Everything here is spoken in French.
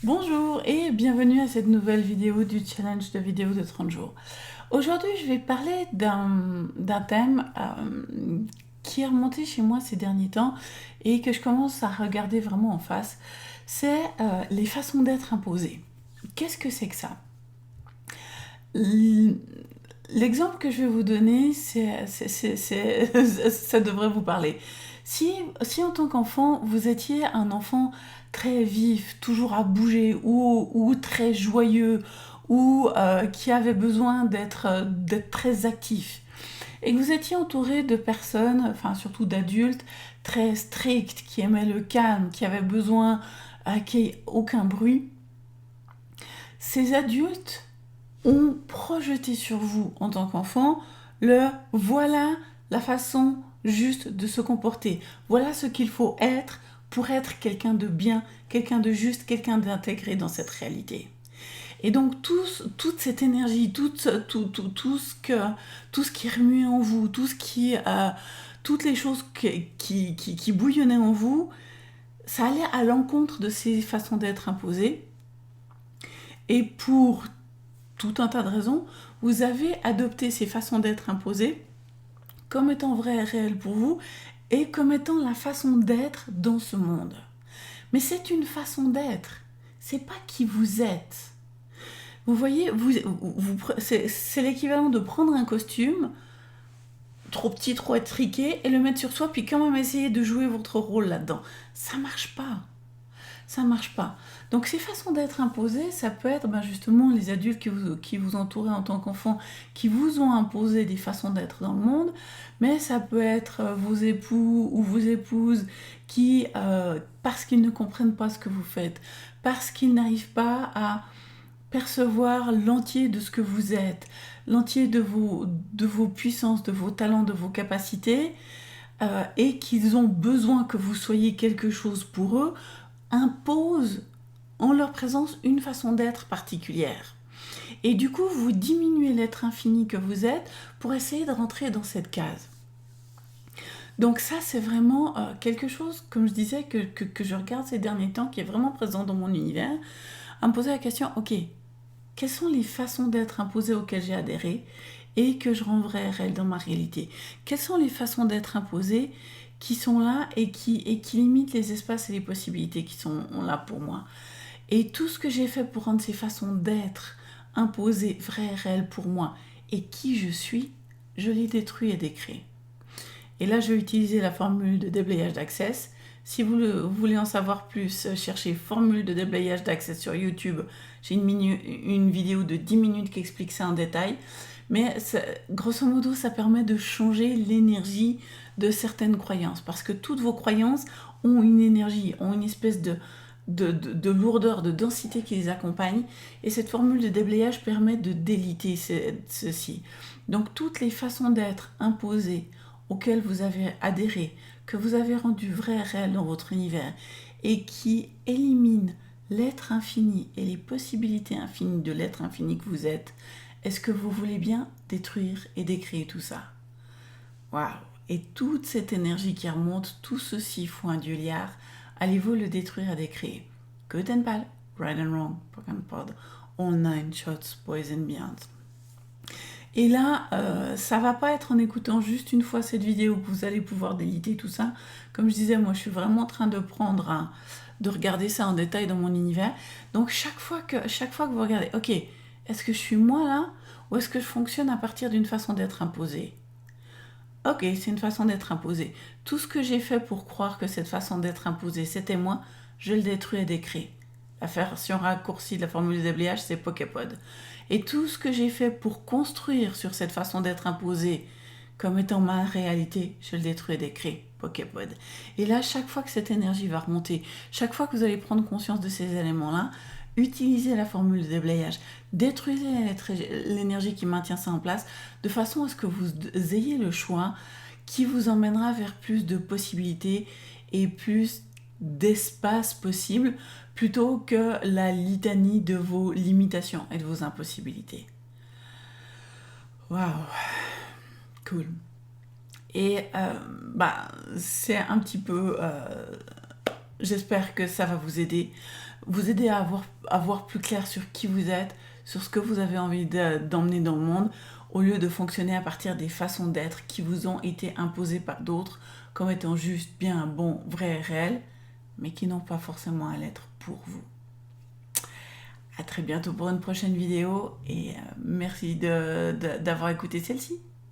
Bonjour et bienvenue à cette nouvelle vidéo du challenge de vidéo de 30 jours. Aujourd'hui, je vais parler d'un thème qui est remonté chez moi ces derniers temps et que je commence à regarder vraiment en face. C'est les façons d'être imposées. Qu'est-ce que c'est que ça? L'exemple que je vais vous donner, ça devrait vous parler. Si en tant qu'enfant, vous étiez un enfant très vif, toujours à bouger, ou très joyeux, ou qui avait besoin d'être très actif, et que vous étiez entouré de personnes, enfin surtout d'adultes, très stricts, qui aimaient le calme, qui avaient besoin qu'il n'y ait aucun bruit, ces adultes ont projeté sur vous en tant qu'enfant le voilà la façon juste de se comporter, voilà ce qu'il faut être pour être quelqu'un de bien, quelqu'un de juste, quelqu'un d'intégré dans cette réalité. Et donc toute cette énergie, tout ce qui remuait en vous, toutes les choses qui bouillonnaient en vous, ça allait à l'encontre de ces façons d'être imposées. Et pour tout un tas de raisons, vous avez adopté ces façons d'être imposées comme étant vraies et réelles pour vous et comme étant la façon d'être dans ce monde. Mais c'est une façon d'être, c'est pas qui vous êtes. Vous voyez, c'est l'équivalent de prendre un costume trop petit, trop étriqué et le mettre sur soi, puis quand même essayer de jouer votre rôle là-dedans. Ça marche pas. Ça marche pas. Donc ces façons d'être imposées, ça peut être justement les adultes qui vous entouraient en tant qu'enfant, qui vous ont imposé des façons d'être dans le monde, mais ça peut être vos époux ou vos épouses qui, parce qu'ils ne comprennent pas ce que vous faites, parce qu'ils n'arrivent pas à percevoir l'entier de ce que vous êtes, l'entier de vos puissances, de vos talents, de vos capacités, et qu'ils ont besoin que vous soyez quelque chose pour eux, imposent en leur présence une façon d'être particulière. Et du coup, vous diminuez l'être infini que vous êtes pour essayer de rentrer dans cette case. Donc ça, c'est vraiment quelque chose, comme je disais, que je regarde ces derniers temps, qui est vraiment présent dans mon univers, à me poser la question, ok, quelles sont les façons d'être imposées auxquelles j'ai adhéré et que je rends vraies et réelles dans ma réalité? Quelles sont les façons d'être imposées qui sont là et qui limitent les espaces et les possibilités qui sont là pour moi? Et tout ce que j'ai fait pour rendre ces façons d'être imposées, vraies et réelles pour moi et qui je suis, je les détruis et décrée. Et là, je vais utiliser la formule de déblayage d'Access. Si vous voulez en savoir plus, cherchez formule de déblayage d'Access sur YouTube. J'ai une vidéo de 10 minutes qui explique ça en détail. Mais grosso modo, ça permet de changer l'énergie de certaines croyances. Parce que toutes vos croyances ont une énergie, ont une espèce de lourdeur, de densité qui les accompagne. Et cette formule de déblayage permet de déliter ceci. Donc toutes les façons d'être imposées auxquelles vous avez adhéré, que vous avez rendu vrai et réel dans votre univers, et qui élimine l'être infini et les possibilités infinies de l'être infini que vous êtes, est-ce que vous voulez bien détruire et décréer tout ça? Waouh! Et toute cette énergie qui remonte, tout ceci fou un Dieu liard, allez-vous le détruire et décréer? Good and bad, right and wrong, Pokémon Pod, all 9 shots, boys and beyond. Et là, ça va pas être en écoutant juste une fois cette vidéo que vous allez pouvoir déliter tout ça. Comme je disais, moi je suis vraiment en train de de regarder ça en détail dans mon univers. Donc chaque fois que vous regardez, ok, est-ce que je suis moi là ou est-ce que je fonctionne à partir d'une façon d'être imposée? Ok, c'est une façon d'être imposée. Tout ce que j'ai fait pour croire que cette façon d'être imposée c'était moi, je le détruis et décrée. La version raccourcie de la formule de déblayage, c'est Poképod. Et tout ce que j'ai fait pour construire sur cette façon d'être imposée comme étant ma réalité, je le détruis et décrée. Poképod. Et là, chaque fois que cette énergie va remonter, chaque fois que vous allez prendre conscience de ces éléments-là, utilisez la formule de déblayage, détruisez l'énergie qui maintient ça en place, de façon à ce que vous ayez le choix qui vous emmènera vers plus de possibilités et plus d'espace possible, plutôt que la litanie de vos limitations et de vos impossibilités. Waouh, cool. Et c'est un petit peu J'espère que ça va vous aider à voir plus clair sur qui vous êtes, sur ce que vous avez envie d'emmener dans le monde, au lieu de fonctionner à partir des façons d'être qui vous ont été imposées par d'autres comme étant juste, bien, bon, vrai, réel, mais qui n'ont pas forcément à l'être pour vous. À très bientôt pour une prochaine vidéo et merci d'avoir écouté celle-ci.